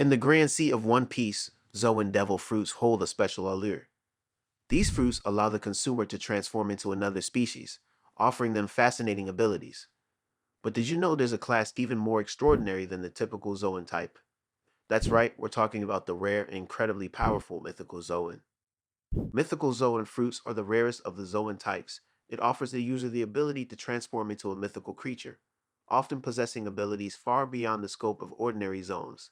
In the grand sea of One Piece, Zoan devil fruits hold a special allure. These fruits allow the consumer to transform into another species, offering them fascinating abilities. But did you know there's a class even more extraordinary than the typical Zoan type? That's right, we're talking about the rare and incredibly powerful Mythical Zoan. Mythical Zoan fruits are the rarest of the Zoan types. It offers the user the ability to transform into a mythical creature, often possessing abilities far beyond the scope of ordinary zones.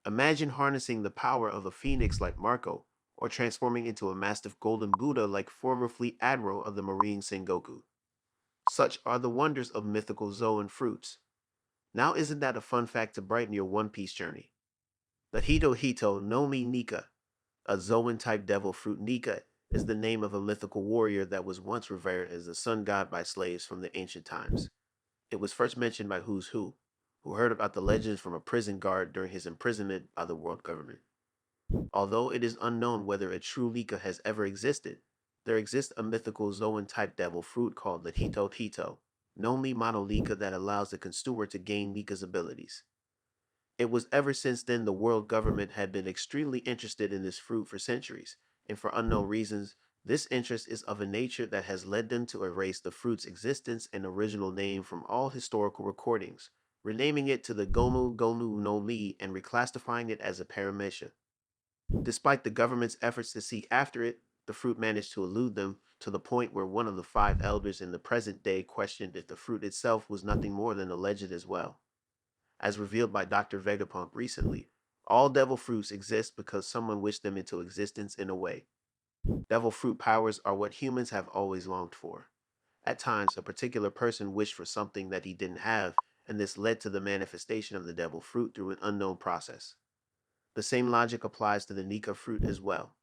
Imagine harnessing the power of a phoenix like Marco, or transforming into a massive golden Buddha like former fleet admiral of the Marine Sengoku. Such are the wonders of mythical Zoan fruits. Now isn't that a fun fact to brighten your One Piece journey? The Hito no Mi Nika, a Zoan-type devil fruit. Nika is the name of a mythical warrior that was once revered as the sun god by slaves from the ancient times. It was first mentioned by Who's who heard about the legends from a prison guard during his imprisonment by the world government. Although it is unknown whether a true Nika has ever existed, there exists a mythical Zoan-type devil fruit called the Hito, knownly Monolika, that allows the consumer to gain Nika's abilities. It was ever since then the world government had been extremely interested in this fruit for centuries, and for unknown reasons, this interest is of a nature that has led them to erase the fruit's existence and original name from all historical recordings, renaming it to the Gomu Gomu no Mi and reclassifying it as a paramecia. Despite the government's efforts to seek after it, the fruit managed to elude them to the point where one of the five elders in the present day questioned if the fruit itself was nothing more than a legend as well. As revealed by Dr. Vegapunk recently, all devil fruits exist because someone wished them into existence in a way. Devil fruit powers are what humans have always longed for. At times, a particular person wished for something that he didn't have, and this led to the manifestation of the devil fruit through an unknown process. The same logic applies to the Nika fruit as well.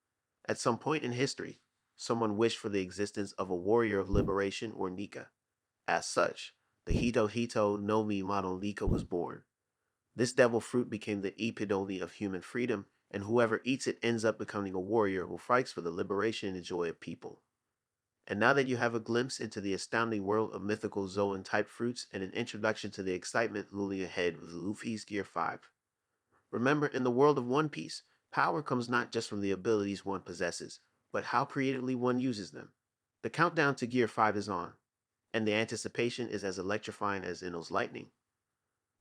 At some point in history, someone wished for the existence of a warrior of liberation or Nika. As such, the Hito no Mi model Nika was born. This devil fruit became the epitome of human freedom, and whoever eats it ends up becoming a warrior who fights for the liberation and joy of people. And now that you have a glimpse into the astounding world of mythical Zoan type fruits and an introduction to the excitement looming ahead with Luffy's Gear 5, remember, in the world of One Piece, power comes not just from the abilities one possesses, but how creatively one uses them. The countdown to Gear 5 is on, and the anticipation is as electrifying as Ino's lightning.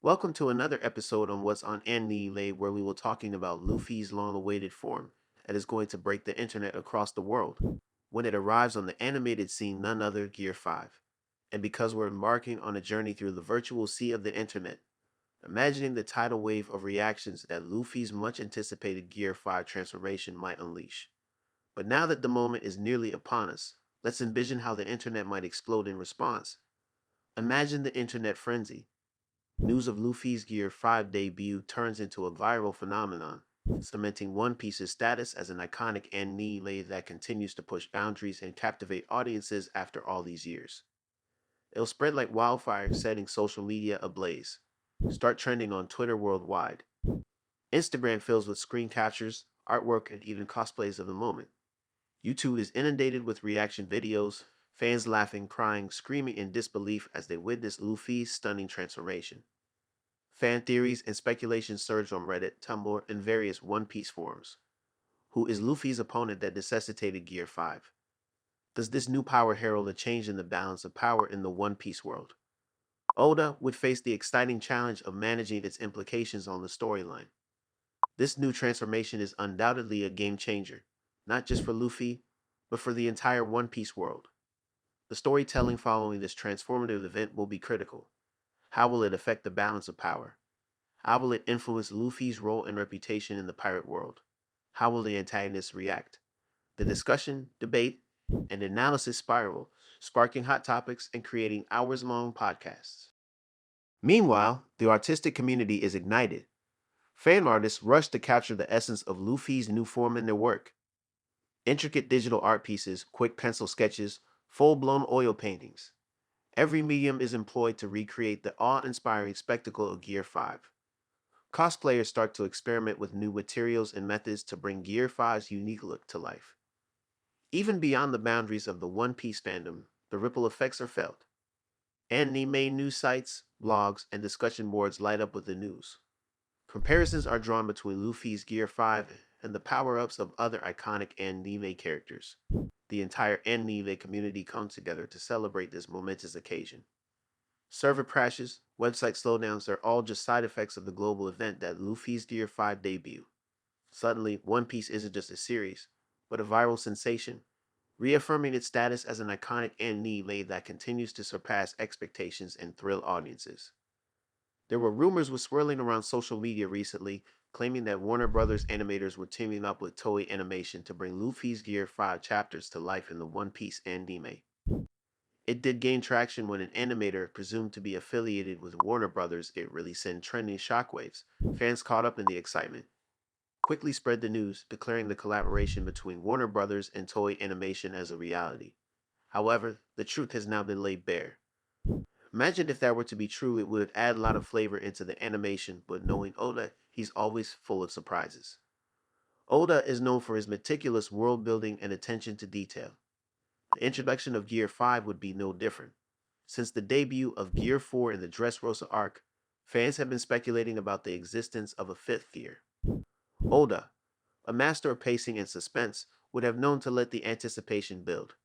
Welcome to another episode on What's on Anime, where we will talking about Luffy's long-awaited form that is going to break the internet across the world when it arrives on the animated scene, none other Gear 5. And because we're embarking on a journey through the virtual sea of the internet, imagining the tidal wave of reactions that Luffy's much-anticipated Gear 5 transformation might unleash. But now that the moment is nearly upon us, let's envision how the internet might explode in response. Imagine the internet frenzy. News of Luffy's Gear 5 debut turns into a viral phenomenon, cementing One Piece's status as an iconic anime that continues to push boundaries and captivate audiences after all these years. It'll spread like wildfire, setting social media ablaze. Start trending on Twitter worldwide. Instagram fills with screen captures, artwork, and even cosplays of the moment. YouTube is inundated with reaction videos, fans laughing, crying, screaming in disbelief as they witness Luffy's stunning transformation. Fan theories and speculation surge on Reddit, Tumblr, and various One Piece forums. Who is Luffy's opponent that necessitated Gear 5? Does this new power herald a change in the balance of power in the One Piece world? Oda would face the exciting challenge of managing its implications on the storyline. This new transformation is undoubtedly a game changer, not just for Luffy, but for the entire One Piece world. The storytelling following this transformative event will be critical. How will it affect the balance of power? How will it influence Luffy's role and reputation in the pirate world? How will the antagonists react? The discussion, debate, and analysis spiral, sparking hot topics and creating hours-long podcasts. Meanwhile, the artistic community is ignited. Fan artists rush to capture the essence of Luffy's new form in their work. Intricate digital art pieces, quick pencil sketches, full-blown oil paintings. Every medium is employed to recreate the awe-inspiring spectacle of Gear 5. Cosplayers start to experiment with new materials and methods to bring Gear 5's unique look to life. Even beyond the boundaries of the One Piece fandom, the ripple effects are felt. Anime news sites, blogs, and discussion boards light up with the news. Comparisons are drawn between Luffy's Gear 5 and the power-ups of other iconic anime characters. The entire anime community comes together to celebrate this momentous occasion. Server crashes, website slowdowns are all just side effects of the global event that Luffy's Gear 5 debut. Suddenly, One Piece isn't just a series, but a viral sensation, reaffirming its status as an iconic anime that continues to surpass expectations and thrill audiences. There were rumors swirling around social media recently, claiming that Warner Brothers animators were teaming up with Toei Animation to bring Luffy's Gear 5 chapters to life in the One Piece anime. It did gain traction when an animator presumed to be affiliated with Warner Brothers. It really sent trending shockwaves. Fans caught up in the excitement, quickly spread the news, declaring the collaboration between Warner Brothers and Toei Animation as a reality. However, the truth has now been laid bare. Imagine if that were to be true, it would add a lot of flavor into the animation, but knowing Oda, he's always full of surprises. Oda is known for his meticulous world building and attention to detail. The introduction of Gear 5 would be no different. Since the debut of Gear 4 in the Dressrosa arc, fans have been speculating about the existence of a fifth gear. Oda, a master of pacing and suspense, would have known to let the anticipation build.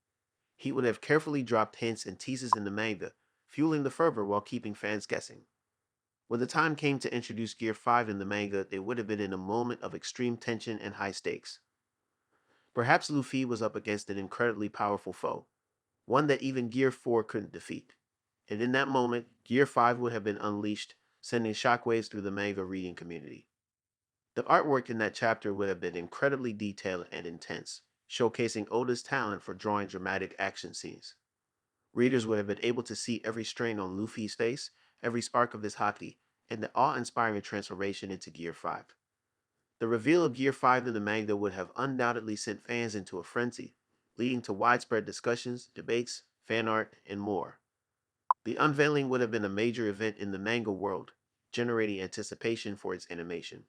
He would have carefully dropped hints and teases in the manga, fueling the fervor while keeping fans guessing. When the time came to introduce Gear 5 in the manga, it would have been in a moment of extreme tension and high stakes. Perhaps Luffy was up against an incredibly powerful foe, one that even Gear 4 couldn't defeat. And in that moment, Gear 5 would have been unleashed, sending shockwaves through the manga reading community. The artwork in that chapter would have been incredibly detailed and intense, showcasing Oda's talent for drawing dramatic action scenes. Readers would have been able to see every strain on Luffy's face, every spark of his haki, and the awe-inspiring transformation into Gear 5. The reveal of Gear 5 in the manga would have undoubtedly sent fans into a frenzy, leading to widespread discussions, debates, fan art, and more. The unveiling would have been a major event in the manga world, generating anticipation for its animation.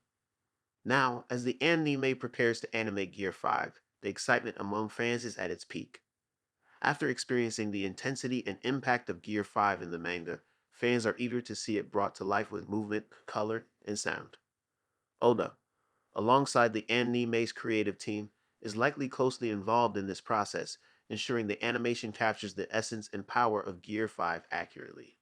Now, as the anime prepares to animate Gear 5, the excitement among fans is at its peak. After experiencing the intensity and impact of Gear 5 in the manga, fans are eager to see it brought to life with movement, color, and sound. Oda, alongside the anime's creative team, is likely closely involved in this process, ensuring the animation captures the essence and power of Gear 5 accurately.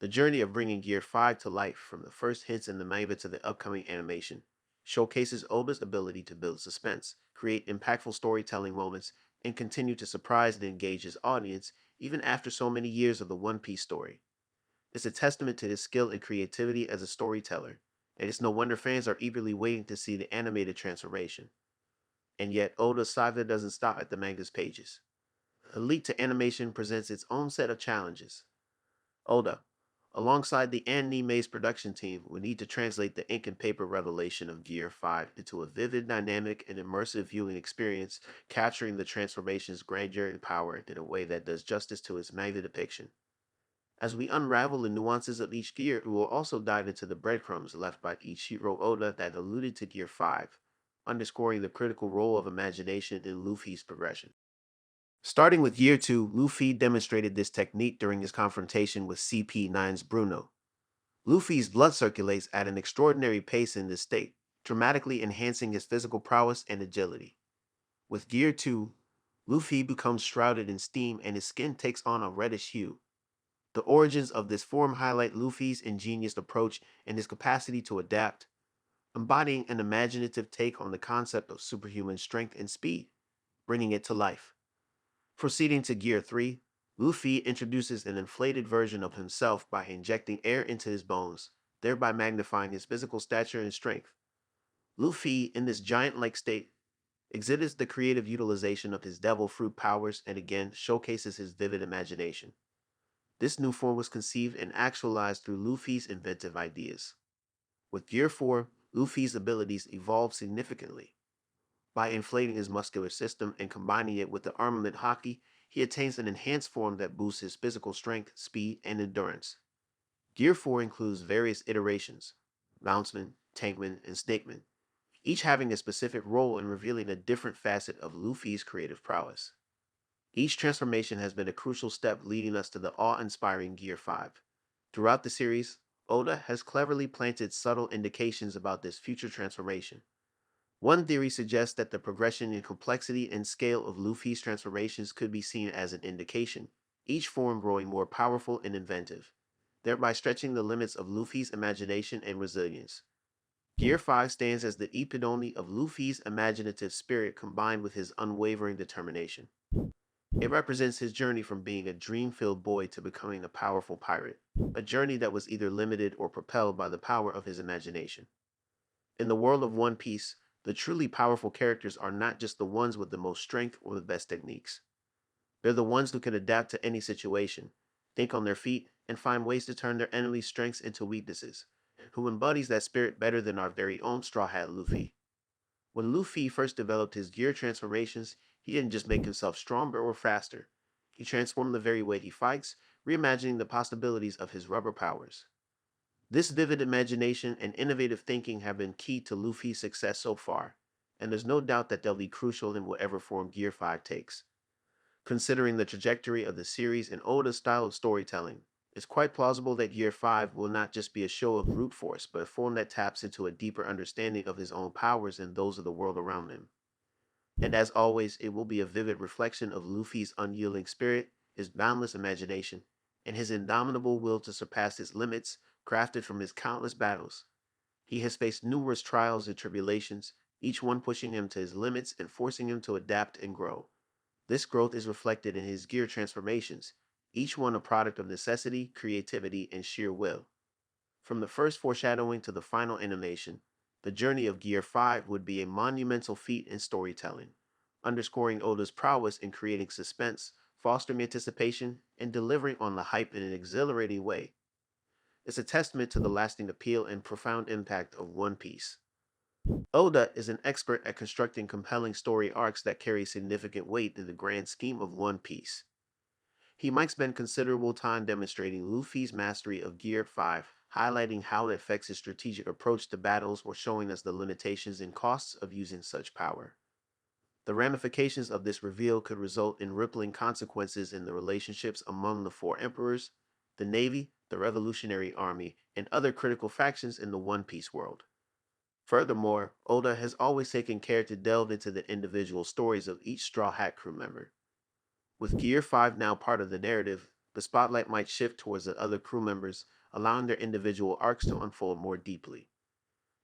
The journey of bringing Gear 5 to life, from the first hints in the manga to the upcoming animation, showcases Oda's ability to build suspense, create impactful storytelling moments, and continue to surprise and engage his audience even after so many years of the One Piece story. It's a testament to his skill and creativity as a storyteller, and it's no wonder fans are eagerly waiting to see the animated transformation. And yet, Oda's saga doesn't stop at the manga's pages. The leap to animation presents its own set of challenges. Oda, alongside the anime's production team, will need to translate the ink and paper revelation of Gear 5 into a vivid, dynamic, and immersive viewing experience, capturing the transformation's grandeur and power in a way that does justice to its manga depiction. As we unravel the nuances of each gear, we will also dive into the breadcrumbs left by Ichiro Oda that alluded to Gear 5, underscoring the critical role of imagination in Luffy's progression. Starting with Year 2, Luffy demonstrated this technique during his confrontation with CP9's Bruno. Luffy's blood circulates at an extraordinary pace in this state, dramatically enhancing his physical prowess and agility. With Gear 2, Luffy becomes shrouded in steam and his skin takes on a reddish hue. The origins of this form highlight Luffy's ingenious approach and his capacity to adapt, embodying an imaginative take on the concept of superhuman strength and speed, bringing it to life. Proceeding to Gear 3, Luffy introduces an inflated version of himself by injecting air into his bones, thereby magnifying his physical stature and strength. Luffy, in this giant-like state, exhibits the creative utilization of his devil fruit powers and again showcases his vivid imagination. This new form was conceived and actualized through Luffy's inventive ideas. With Gear 4, Luffy's abilities evolve significantly. By inflating his muscular system and combining it with the armament Haki, he attains an enhanced form that boosts his physical strength, speed, and endurance. Gear 4 includes various iterations, Mountsman, Tankman, and Snakeman, each having a specific role in revealing a different facet of Luffy's creative prowess. Each transformation has been a crucial step leading us to the awe-inspiring Gear 5. Throughout the series, Oda has cleverly planted subtle indications about this future transformation. One theory suggests that the progression in complexity and scale of Luffy's transformations could be seen as an indication, each form growing more powerful and inventive, thereby stretching the limits of Luffy's imagination and resilience. Gear 5 stands as the epitome of Luffy's imaginative spirit combined with his unwavering determination. It represents his journey from being a dream-filled boy to becoming a powerful pirate, a journey that was either limited or propelled by the power of his imagination. In the world of One Piece, the truly powerful characters are not just the ones with the most strength or the best techniques. They're the ones who can adapt to any situation, think on their feet, and find ways to turn their enemies' strengths into weaknesses, who embodies that spirit better than our very own Straw Hat Luffy. When Luffy first developed his gear transformations, he didn't just make himself stronger or faster. He transformed the very way he fights, reimagining the possibilities of his rubber powers. This vivid imagination and innovative thinking have been key to Luffy's success so far, and there's no doubt that they'll be crucial in whatever form Gear 5 takes. Considering the trajectory of the series and Oda's style of storytelling, it's quite plausible that Gear 5 will not just be a show of brute force, but a form that taps into a deeper understanding of his own powers and those of the world around him. And as always, it will be a vivid reflection of Luffy's unyielding spirit, his boundless imagination, and his indomitable will to surpass his limits, crafted from his countless battles. He has faced numerous trials and tribulations, each one pushing him to his limits and forcing him to adapt and grow. This growth is reflected in his gear transformations, each one a product of necessity, creativity, and sheer will. From the first foreshadowing to the final animation, the journey of Gear 5 would be a monumental feat in storytelling, underscoring Oda's prowess in creating suspense, fostering anticipation, and delivering on the hype in an exhilarating way. It's a testament to the lasting appeal and profound impact of One Piece. Oda is an expert at constructing compelling story arcs that carry significant weight in the grand scheme of One Piece. He might spend considerable time demonstrating Luffy's mastery of Gear 5, highlighting how it affects his strategic approach to battles or showing us the limitations and costs of using such power. The ramifications of this reveal could result in rippling consequences in the relationships among the four emperors, the Navy, the Revolutionary Army, and other critical factions in the One Piece world. Furthermore, Oda has always taken care to delve into the individual stories of each Straw Hat crew member. With Gear 5 now part of the narrative, the spotlight might shift towards the other crew members, allowing their individual arcs to unfold more deeply.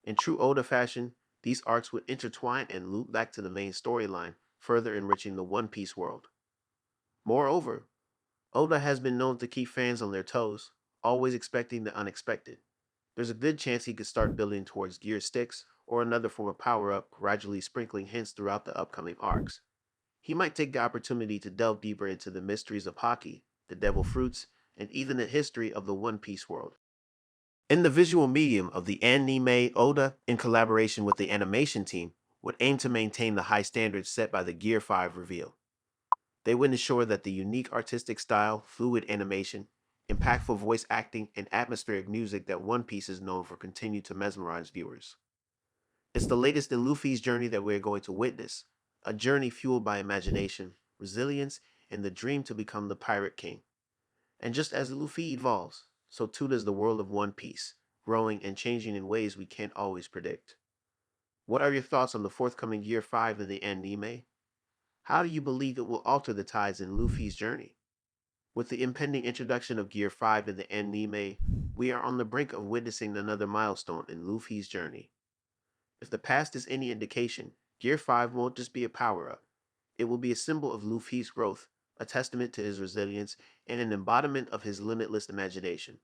In true Oda fashion, these arcs would intertwine and loop back to the main storyline, further enriching the One Piece world. Moreover, Oda has been known to keep fans on their toes, always expecting the unexpected. There's a good chance he could start building towards Gear 6 or another form of power-up, gradually sprinkling hints throughout the upcoming arcs. He might take the opportunity to delve deeper into the mysteries of Haki, the devil fruits, and even the history of the One Piece world. In the visual medium of the anime, Oda, in collaboration with the animation team, would aim to maintain the high standards set by the Gear 5 reveal. They would ensure that the unique artistic style, fluid animation, impactful voice acting, and atmospheric music that One Piece is known for continue to mesmerize viewers. It's the latest in Luffy's journey that we're going to witness, a journey fueled by imagination, resilience, and the dream to become the Pirate King. And just as Luffy evolves, so too does the world of One Piece, growing and changing in ways we can't always predict. What are your thoughts on the forthcoming Year 5 of the anime? How do you believe it will alter the tides in Luffy's journey? With the impending introduction of Gear 5 in the anime, we are on the brink of witnessing another milestone in Luffy's journey. If the past is any indication, Gear 5 won't just be a power-up. It will be a symbol of Luffy's growth, a testament to his resilience, and an embodiment of his limitless imagination.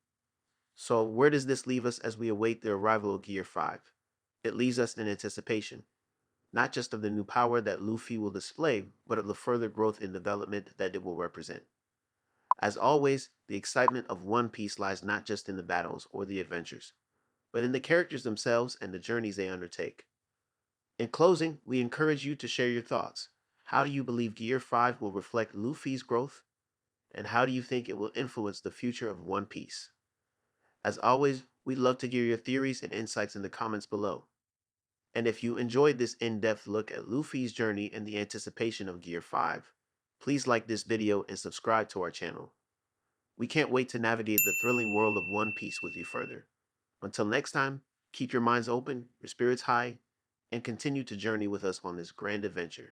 So where does this leave us as we await the arrival of Gear 5? It leaves us in anticipation, not just of the new power that Luffy will display, but of the further growth and development that it will represent. As always, the excitement of One Piece lies not just in the battles or the adventures, but in the characters themselves and the journeys they undertake. In closing, we encourage you to share your thoughts. How do you believe Gear 5 will reflect Luffy's growth? And how do you think it will influence the future of One Piece? As always, we'd love to hear your theories and insights in the comments below. And if you enjoyed this in-depth look at Luffy's journey and the anticipation of Gear 5, please like this video and subscribe to our channel. We can't wait to navigate the thrilling world of One Piece with you further. Until next time, keep your minds open, your spirits high, and continue to journey with us on this grand adventure.